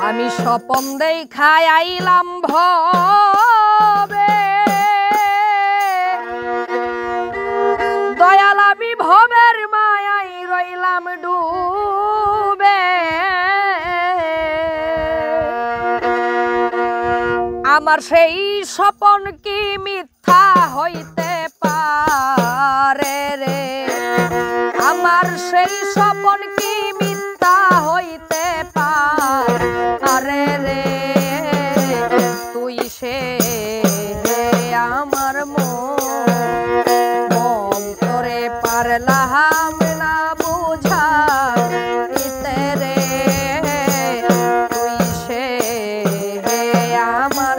আমি স্বপন দেখাই আইলাম ভবে দয়াল আমি ভবের মায়াই রইলাম ডুবে আমার সেই স্বপন কি মিথ্যা হইতে পারে রে আমার সেই স্বপন কি মিথ্যা হইতে পারে রে তুই সে আমার মন তোরে পারলাম না বুঝাইতে রে তুই সে আমার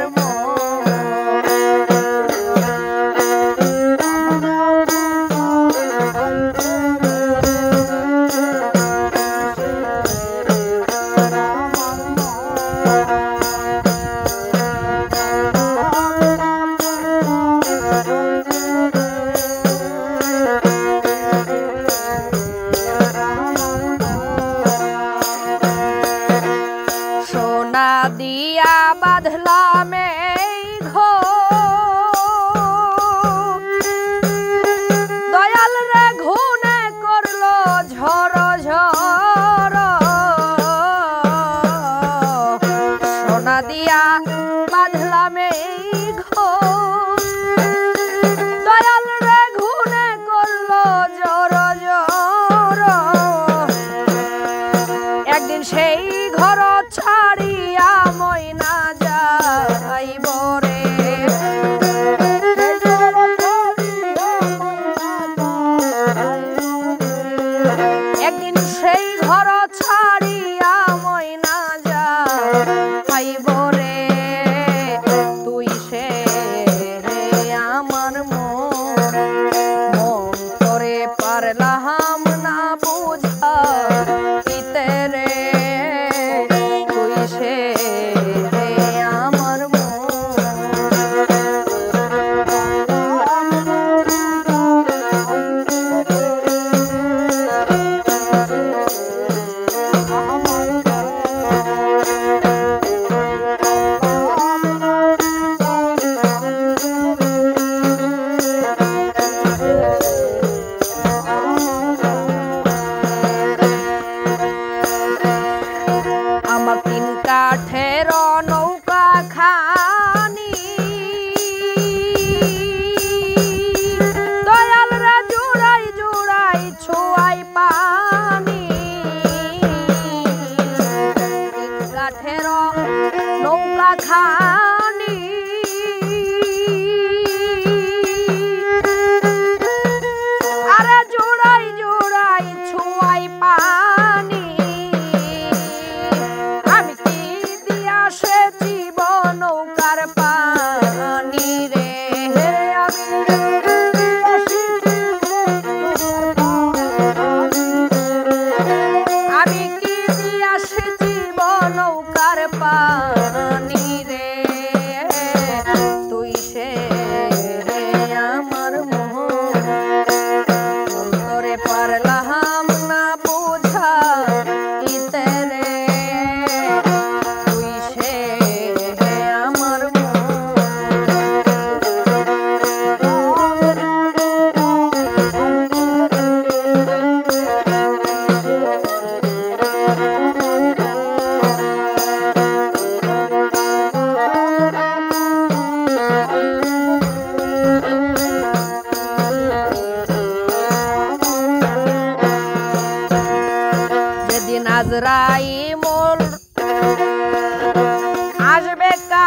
সোনা দিয়া বাঁধলাম এই ঘর দয়াল রে ঘুনে করলো ঝড় ঝড় সোনা দিয়া বাঁধলাম এই ঘর দয়াল রে ঘুনে করলো ঝড় ঝড় একদিন সেই ঘর ছাড়িয়া ময়না যাইব রে একদিন সেই ঘর ছাড়িয়া ময়না যাইব রে তুই সে আমার মন তোরে পারলাম না বুঝাইতে রে তুই সে আমার আমার তিন কাঠের নৌকা খানি দয়াল রা জুড়াই জুড়াই ছোয়াই পানি তিন কাঠের নৌকা খানি আরে জুড়াই জুড়াই ছোয়াই পানি আমি কি দিয়া সে জীবন নৌকার পানি রে আমি কি দিয়া সে জীবন নৌকার পানি রে তুই সে আমার মন তোরে পারলাম না বুঝাইতে রে তুই সে আমার যেদিন আজরাইল আসবে কা